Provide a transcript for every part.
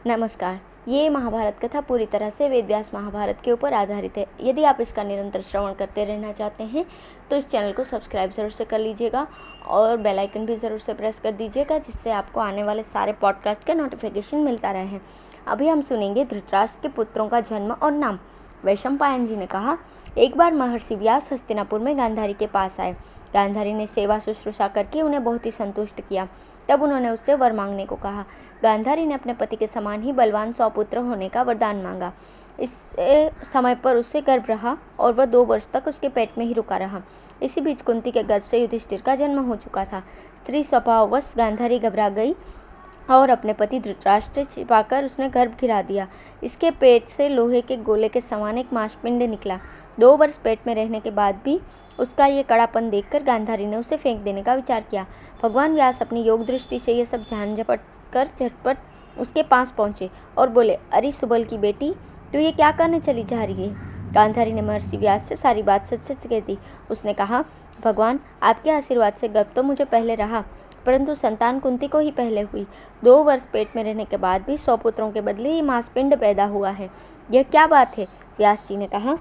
नमस्कार। ये महाभारत कथा पूरी तरह से वेद व्यास महाभारत के ऊपर आधारित है। यदि आप इसका निरंतर श्रवण करते रहना चाहते हैं तो इस चैनल को सब्सक्राइब ज़रूर से कर लीजिएगा और बेल आइकन भी ज़रूर से प्रेस कर दीजिएगा, जिससे आपको आने वाले सारे पॉडकास्ट का नोटिफिकेशन मिलता रहे। अभी हम सुनेंगे धृतराष्ट्र के पुत्रों का जन्म और नाम। वैशंपायन जी ने कहा, एक बार महर्षि व्यास हस्तिनापुर में गांधारी के पास आए। गांधारी ने सेवा शुश्रूषा करके उन्हें बहुत ही संतुष्ट किया। तब उन्होंने उससे वर मांगने को कहा। गांधारी ने अपने पति के समान ही बलवान सौपुत्र होने का वरदान मांगा। इस समय पर उससे गर्भ रहा और वह 2 वर्ष तक उसके पेट में ही रुका रहा। इसी बीच कुंती के गर्भ से युधिष्ठिर का जन्म हो चुका था। स्त्री स्वभाववश गांधारी घबरा गई और अपने पति धृतराष्ट्र से छिपाकर उसने गर्भ गिरा दिया। इसके पेट से लोहे के गोले के समान एक मांसपिंड निकला। 2 वर्ष पेट में रहने के बाद भी उसका ये कड़ापन देखकर गांधारी ने उसे फेंक देने का विचार किया। भगवान व्यास अपनी योग दृष्टि से यह सब जान झटपट उसके पास पहुंचे और बोले, अरे सुबल की बेटी, तू ये क्या करने चली जा रही है? गांधारी ने महर्षि व्यास से सारी बात सच सच कह दी। उसने कहा, भगवान, आपके आशीर्वाद से गर्भ तो मुझे पहले रहा, परंतु संतान कुंती को ही पहले हुई। 2 वर्ष पेट में रहने के बाद भी 100 पुत्रों के बदले ये मांसपिंड पैदा हुआ है। यह क्या बात है? व्यास जी ने कहा,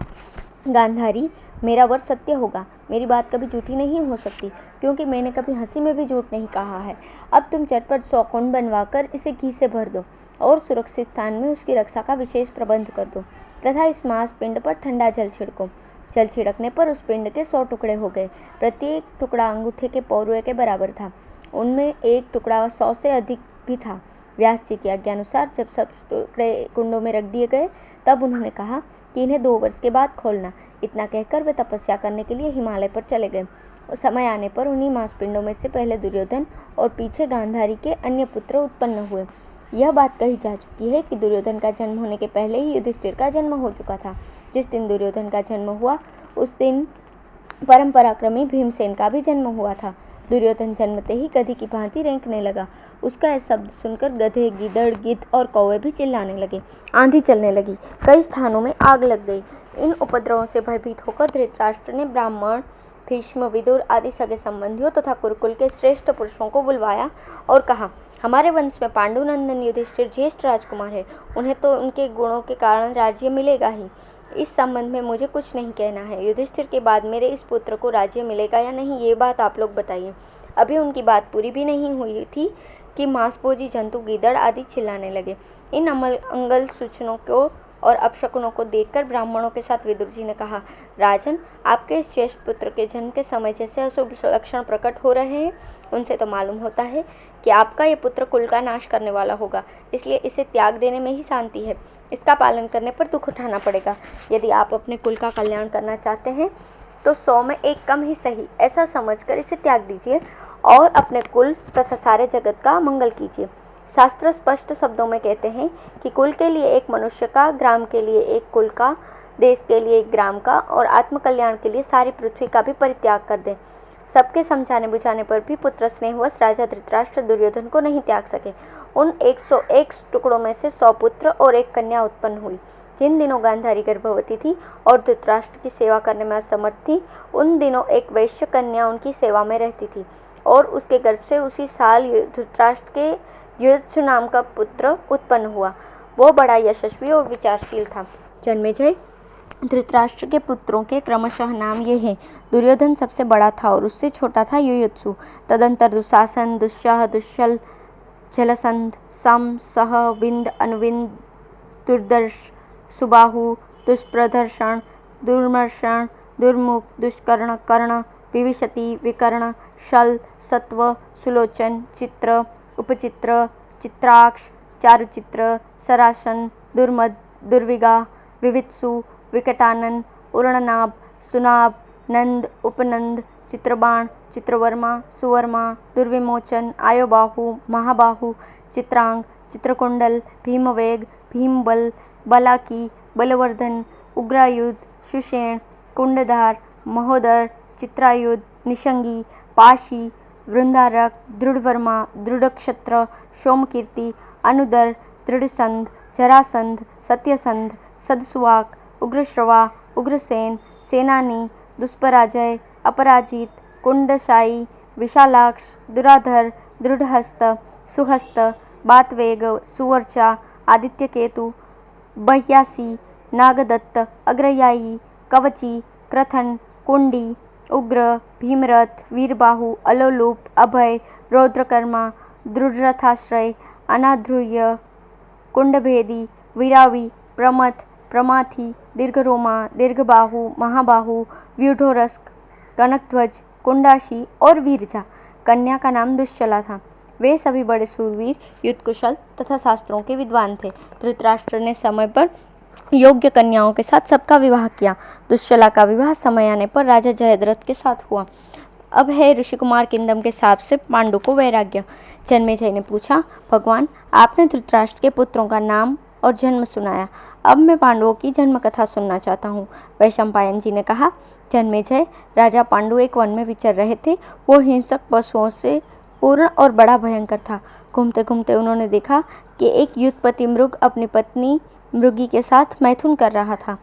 गांधारी, मेरा वर सत्य होगा। मेरी बात कभी झूठी नहीं हो सकती, क्योंकि मैंने कभी हंसी में भी झूठ नहीं कहा है। अब तुम झटपट 100 कुंड बनवाकर इसे घी से भर दो और सुरक्षित स्थान में उसकी रक्षा का विशेष प्रबंध कर दो तथा इस मांस पिंड पर ठंडा जल छिड़को। जल छिड़कने पर उस पिंड के 100 टुकड़े हो गए। प्रत्येक टुकड़ा अंगूठे के पौरुए के बराबर था। उनमें एक टुकड़ा 100 से अधिक भी था। व्यास जी की आज्ञानुसार जब सब टुकड़े कुंडों में रख दिए गए, तब उन्होंने कहा कि इन्हें 2 वर्ष के बाद खोलना। इतना कहकर वे तपस्या करने के लिए हिमालय पर चले गए। समय आने पर उन्हीं मांसपिंडों में से पहले दुर्योधन और पीछे गांधारी के अन्य पुत्र उत्पन्न हुए। यह बात कही जा चुकी है कि दुर्योधन का जन्म होने के पहले ही युधिष्ठिर का जन्म हो चुका था। जिस दिन दुर्योधन का जन्म हुआ, उस दिन परम पराक्रमी भीमसेन का भी जन्म हुआ था। दुर्योधन जन्मते ही गधी की भांति रेंकने लगा। उसका यह शब्द सुनकर गधे, गीदड़, गिद्ध और कौवे भी चिल्लाने लगे। आंधी चलने लगी। कई स्थानों में आग लग गई। इन उपद्रवों से भयभीत होकर धृतराष्ट्र ने ब्राह्मण, भीष्म, विदुर आदि सगे संबंधियों तथा कुरुकुल के श्रेष्ठ पुरुषों को बुलवाया और कहा, हमारे वंश में पांडुनंदन युधिष्ठिर ज्येष्ठ राजकुमार है। उन्हें तो उनके गुणों के कारण राज्य मिलेगा ही। इस संबंध में मुझे कुछ नहीं कहना है। युधिष्ठिर के बाद मेरे इस पुत्र को राज्य मिलेगा या नहीं, ये बात आप लोग बताइए। अभी उनकी बात पूरी भी नहीं हुई थी कि मांसभोजी जंतु, गीदड़ आदि चिल्लाने लगे। इन अमंगल सूचनों को और अपशकुनों को देखकर ब्राह्मणों के साथ विदुर जी ने कहा, राजन, आपके इस ज्येष्ठ पुत्र के जन्म के समय जैसे अशुभ लक्षण प्रकट हो रहे हैं, उनसे तो मालूम होता है कि आपका ये पुत्र कुल का नाश करने वाला होगा। इसलिए इसे त्याग देने में ही शांति है। इसका पालन करने पर दुख उठाना पड़ेगा। यदि आप अपने कुल का कल्याण करना चाहते हैं तो 100 में 1 कम ही सही, ऐसा समझकर इसे त्याग दीजिए और अपने कुल तथा सारे जगत का मंगल कीजिए। शास्त्र स्पष्ट शब्दों में कहते हैं कि कुल के लिए एक मनुष्य का, ग्राम के लिए एक कुल का, देश के लिए एक ग्राम का और आत्मकल्याण के लिए सारी पृथ्वी का भी परित्याग कर दें। सबके समझाने बुझाने पर भी पुत्र स्नेहवश राजा धृतराष्ट्र दुर्योधन को नहीं त्याग सके। उन 101 टुकड़ों में से 100 पुत्र और 1 कन्या उत्पन्न हुई। जिन दिनों गांधारी गर्भवती थी और धृतराष्ट्र की सेवा करने में असमर्थ थी, उन दिनों एक वैश्य कन्या उनकी सेवा में रहती थी और उसके गर्भ से उसी साल धृतराष्ट्र के युधिष्ठिर नाम का पुत्र उत्पन्न हुआ। वो बड़ा यशस्वी और विचारशील था। जन्मेजय, धृतराष्ट्र के पुत्रों के क्रमशः नाम ये हैं। दुर्योधन सबसे बड़ा था और उससे छोटा था युयुत्सु। तदंतर दुशासन, दुस्सह, दुश्शल, जलसंध, सम, सह, विंद, अनुविंद, दुर्दर्श, सुबाहु, दुष्प्रदर्शन, दुर्मर्शन, दुर्मुख, दुष्कर्ण, कर्ण, विविशति, विकर्ण, शल, सत्व, सुलोचन, चित्र, उपचित्र, चित्राक्ष, चारुचित्र, सरासन, दुर्मद, दुर्विगा, विवित्सु, विकटानन, उर्णनाभ, सुनाभ, नंद, उपनंद, चित्रबाण, चित्रवर्मा, सुवर्मा, दुर्विमोचन, आयोबाहु, महाबाहु, चित्रांग, चित्रकुंडल, भीमवेग, भीमबल, बलाकी, बलवर्धन, उग्रायुध, सुषेण, कुंडधार, महोदर, चित्रायुध, निशंगी, पाशी, वृंदारक, दृढ़वर्मा, दृढ़क्षत्र, सोमकीर्ति, अनुदर, दृढ़संध, जरासंध, सत्यसंध, सदसुवाक, उग्रश्रवा, उग्रसेन, सेनानी, दुष्पराजय, अपराजित, कुंडशाई, विशालाक्ष, दुराधर, दृढ़हस्त, सुहस्त, बातवेग, सुवर्चा, आदित्य केतु, बह्यासी, नागदत्त, अग्रयायी, कवची, क्रथन, कुंडी, उग्र, भीमरथ, वीरबाहु, अलोलूप, अभय, रौद्रकर्मा, द्रुरथाश्रय, अनाध्रुय, कुंडभेदी, विरावी, प्रमथ, प्रमाथी, दीर्घरोमा, दीर्घबाहु, महाबाहु, व्यूढ़ोरस्क, कनकध्वज, कुंडाशी और वीरजा। कन्या का नाम दुश्शला था। वे सभी बड़े शूरवीर, युद्ध कुशल तथा शास्त्रों के विद्वान थे। धृतराष्ट्र ने समय पर योग्य कन्याओं के साथ सबका विवाह किया। दुश्शला का विवाह समय आने पर राजा जयद्रथ के साथ हुआ। अब है ऋषि कुमार किंदम के साप से पांडु को वैराग्य। जन्मेजय ने पूछा, भगवान, आपने धृतराष्ट्र के पुत्रों का नाम और जन्म सुनाया, अब मैं पांडवों की जन्म कथा सुनना चाहता हूँ। वैशंपायन जी ने कहा, जन्मेजय, राजा पांडु एक वन में विचर रहे थे। वो हिंसक पशुओं से पूर्ण और बड़ा भयंकर था। घूमते घूमते उन्होंने देखा कि एक युद्धपति मृग अपनी पत्नी मृगी के साथ मैथुन कर रहा था।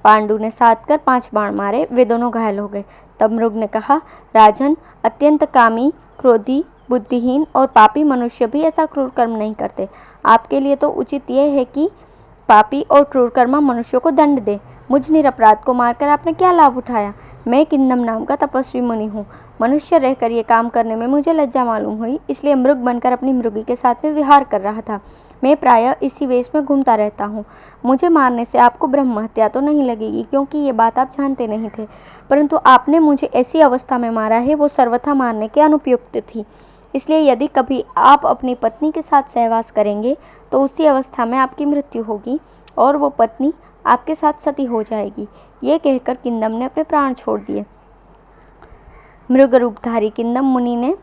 पांडु ने साध कर 5 बाण मारे, वे दोनों घायल हो गए। तब मृग ने कहा, राजन, अत्यंत कामी, क्रोधी, बुद्धिहीन और पापी मनुष्य भी ऐसा क्रूर कर्म नहीं करते। आपके लिए तो उचित यह है कि पापी और क्रूरकर्मा मनुष्यों को दंड दे। मुझ निरपराध को मारकर आपने क्या लाभ उठाया? मैं किंदम नाम का तपस्वी मुनि हूँ। मनुष्य रहकर ये काम करने में मुझे लज्जा मालूम हुई, इसलिए मृग बनकर अपनी मृगी के साथ में विहार कर रहा था। मैं प्रायः इसी वेश में घूमता रहता हूँ। मुझे मारने से आपको ब्रह्म हत्या तो नहीं लगेगी, क्योंकि ये बात आप जानते नहीं थे, परंतु आपने मुझे ऐसी अवस्था में मारा है वो सर्वथा मारने के अनुपयुक्त थी। इसलिए यदि कभी आप अपनी पत्नी के साथ सहवास करेंगे तो उसी अवस्था में आपकी मृत्यु होगी और वो पत्नी आपके साथ सती हो जाएगी। ये कहकर किंदम ने अपने प्राण छोड़ दिए। मृग रूपधारी किंदम मुनि ने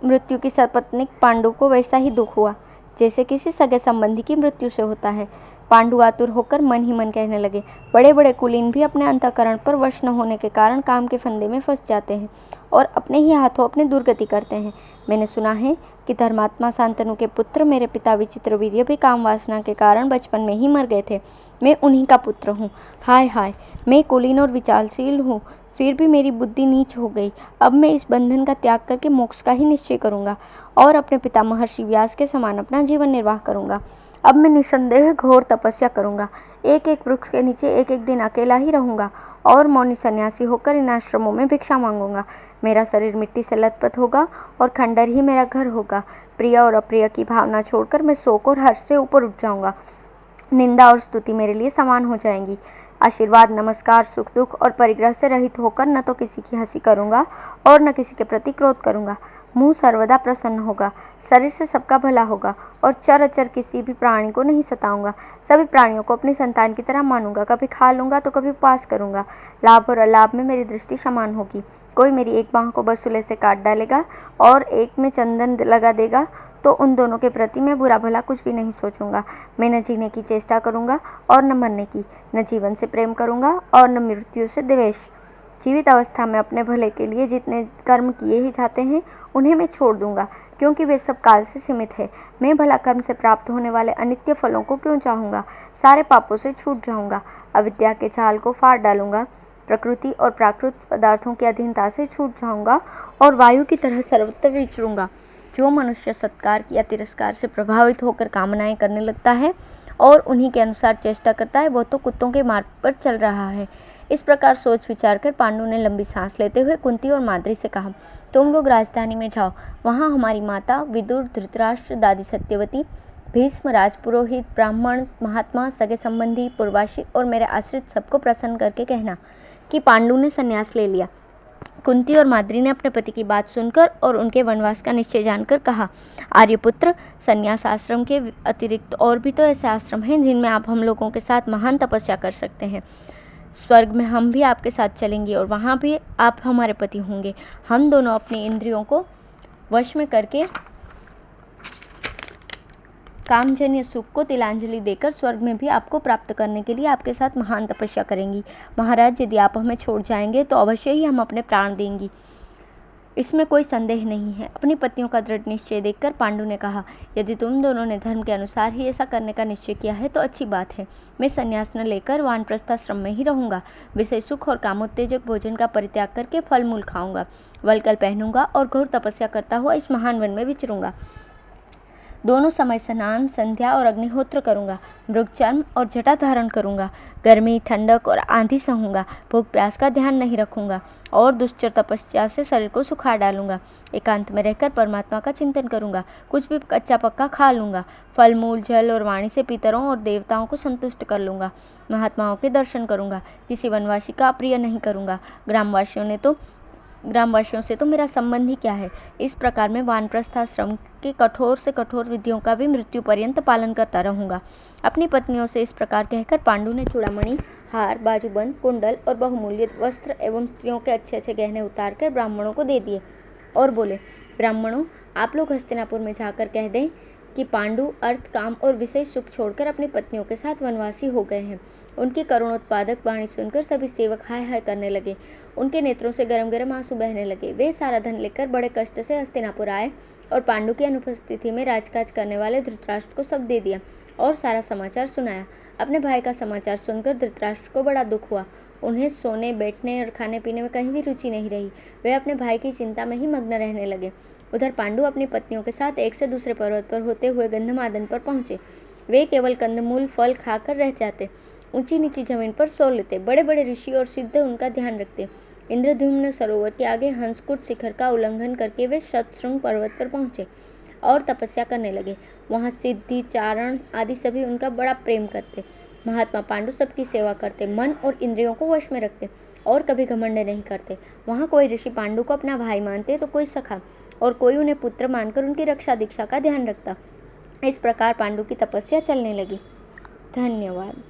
मृत्यु की सपत्नीक पांडु को वैसा ही दुख हुआ जैसे किसी सगे संबंधी की मृत्यु से होता है। पांडु आतुर होकर मन ही मन कहने लगे, बड़े बड़े कुलीन भी अपने अंतःकरण पर वश न होने के कारण काम के फंदे में फंस जाते हैं और अपने ही हाथों अपनी दुर्गति करते हैं। मैंने सुना है कि धर्मात्मा शांतनु के पुत्र मेरे पिता विचित्रवीर्य भी काम वासना के कारण बचपन में ही मर गए थे। मैं उन्हीं का पुत्र हूँ। हाय हाय, मैं कुलीन और विचारशील हूँ, फिर भी मेरी बुद्धि नीच हो गई। अब मैं इस बंधन का त्याग करके मोक्ष का ही निश्चय करूंगा और अपने पिता महर्षि व्यास के समान अपना जीवन निर्वाह करूंगा। अब मैं निसंदेह घोर तपस्या करूंगा। एक एक वृक्ष के नीचे एक एक दिन अकेला ही रहूंगा और मौनी सन्यासी होकर इन आश्रमों में भिक्षा मांगूंगा। मेरा शरीर मिट्टी से लथपथ होगा और खंडर ही मेरा घर होगा। प्रिय और अप्रिय की भावना छोड़कर मैं शोक और हर्ष से ऊपर उठ जाऊंगा। निंदा और स्तुति मेरे लिए समान हो जाएंगी। आशीर्वाद, नमस्कार, सुख दुख और परिग्रह से रहित होकर न तो किसी की हंसी करूंगा और न किसी के प्रति क्रोध करूंगा। मुंह सर्वदा प्रसन्न होगा, शरीर से सबका भला होगा और चर अचर किसी भी प्राणी को नहीं सताऊंगा। सभी प्राणियों को अपनी संतान की तरह मानूंगा। कभी खा लूंगा तो कभी उपवास करूंगा। लाभ और अलाभ में मेरी दृष्टि समान होगी। कोई मेरी एक बांह को बसूले से काट डालेगा और एक में चंदन लगा देगा तो उन दोनों के प्रति मैं बुरा भला कुछ भी नहीं सोचूंगा। मैं न जीने की चेष्टा करूंगा और न मरने की, न जीवन से प्रेम करूंगा और न मृत्यु से द्वेष। जीवित अवस्था में अपने भले के लिए जितने कर्म किए ही जाते हैं उन्हें मैं छोड़ दूंगा, क्योंकि वे सब काल से सीमित है। मैं भला कर्म से प्राप्त होने वाले अनित्य फलों को क्यों चाहूँगा? सारे पापों से छूट जाऊंगा। अविद्या के जाल को फाड़ डालूंगा। प्रकृति और प्राकृत पदार्थों की अधीनता से छूट जाऊंगा और वायु की तरह सर्वत्र विचरूंगा। जो मनुष्य सत्कार या तिरस्कार से प्रभावित होकर कामनाएं करने लगता है और उन्हीं के अनुसार चेष्टा करता है, वो तो कुत्तों के मार्ग पर चल रहा है। इस प्रकार सोच विचार कर पांडु ने लंबी सांस लेते हुए कुंती और माद्री से कहा, तुम लोग राजधानी में जाओ। वहाँ हमारी माता, विदुर, धृतराष्ट्र, दादी सत्यवती, भीष्म, राजपुरोहित, ब्राह्मण, महात्मा, सगे संबंधी, पूर्वाशी और मेरे आश्रित सबको प्रसन्न करके कहना कि पांडु ने संन्यास ले लिया। कुंती और माद्री ने अपने पति की बात सुनकर और उनके वनवास का निश्चय जानकर कहा, आर्यपुत्र, संन्यास आश्रम के अतिरिक्त और भी तो ऐसे आश्रम हैं जिनमें आप हम लोगों के साथ महान तपस्या कर सकते हैं। स्वर्ग में हम भी आपके साथ चलेंगे और वहाँ भी आप हमारे पति होंगे। हम दोनों अपनी इंद्रियों को वश में करके कामजन्य सुख को तिलांजलि देकर स्वर्ग में भी आपको प्राप्त करने के लिए आपके साथ महान तपस्या करेंगी। महाराज, यदि आप हमें छोड़ जाएंगे तो अवश्य ही हम अपने प्राण देंगी, इसमें कोई संदेह नहीं है। अपनी पत्नियों का दृढ़ निश्चय देखकर पांडु ने कहा, यदि तुम दोनों ने धर्म के अनुसार ही ऐसा करने का निश्चय किया है तो अच्छी बात है। मैं संन्यास न लेकर वानप्रस्थाश्रम में ही रहूंगा। विषय सुख और कामोत्तेजक भोजन का परित्याग करके फल मूल खाऊंगा, वल्कल पहनूंगा और घोर तपस्या करता हुआ इस महान वन में विचरूंगा। दोनों समय स्नान, संध्या और अग्निहोत्र करूंगा। मृगचर्म और जटा धारण करूंगा। गर्मी, ठंडक और आंधी सहूंगा। भूख प्यास का ध्यान नहीं रखूंगा और दुश्चर तपस्या से शरीर को सुखा डालूंगा। एकांत में रहकर परमात्मा का चिंतन करूंगा। कुछ भी कच्चा पक्का खा लूंगा। फल मूल, जल और वाणी से पितरों और देवताओं को संतुष्ट कर लूंगा। महात्माओं के दर्शन करूंगा। किसी वनवासी का अप्रिय नहीं करूंगा। ग्रामवासियों से तो मेरा संबंध ही क्या है। इस प्रकार मैं वानप्रस्थाश्रम के कठोर से कठोर विधियों का भी मृत्यु पर्यंत पालन करता रहूंगा। अपनी पत्नियों से इस प्रकार कहकर पांडु ने चूड़ामणि, हार, बाजूबंद, कुंडल और बहुमूल्य वस्त्र एवं स्त्रियों के अच्छे अच्छे गहने उतार कर ब्राह्मणों को दे दिए और बोले, ब्राह्मणों, आप लोग हस्तिनापुर में जाकर कह दें कि पांडु अर्थ, काम और विषय सुख छोड़कर अपनी पत्नियों के साथ वनवासी हो गए हैं। उनकी करुणोत्पादक वाणी सुनकर सभी सेवक हाय हाय करने लगे। उनके नेत्रों से गरम गरम आंसू बहने लगे। वे सारा धन लेकर बड़े कष्ट से हस्तिनापुर आए और पांडु की अनुपस्थिति में राजकाज करने वाले धृतराष्ट्र को सब दे दिया और सारा समाचार सुनाया। अपने भाई का समाचार सुनकर धृतराष्ट्र को बड़ा दुख हुआ। उन्हें सोने, बैठने और खाने पीने में कहीं भी रुचि नहीं रही। वे अपने भाई की चिंता में ही मग्न रहने लगे। उधर पांडु अपनी पत्नियों के साथ एक से दूसरे पर्वत पर होते हुए गंधमादन पर पहुंचे। वे केवल कंदमूल फल खाकर रह जाते। ऊंची नीची जमीन पर सो लेते। बड़े बड़े ऋषि और सिद्ध उनका ध्यान रखते। इंद्रद्युम्न सरोवर के आगे हंसकुट शिखर का उल्लंघन करके वे शतशृंग पर्वत पर पहुंचे और तपस्या करने लगे। वहां सिद्धि, चारण आदि सभी उनका बड़ा प्रेम करते। महात्मा पांडु सबकी सेवा करते, मन और इंद्रियों को वश में रखते और कभी घमंड नहीं करते। वहां कोई ऋषि पांडु को अपना भाई मानते तो कोई सखा और कोई उन्हें पुत्र मानकर उनकी रक्षा दीक्षा का ध्यान रखता। इस प्रकार पांडु की तपस्या चलने लगी। धन्यवाद।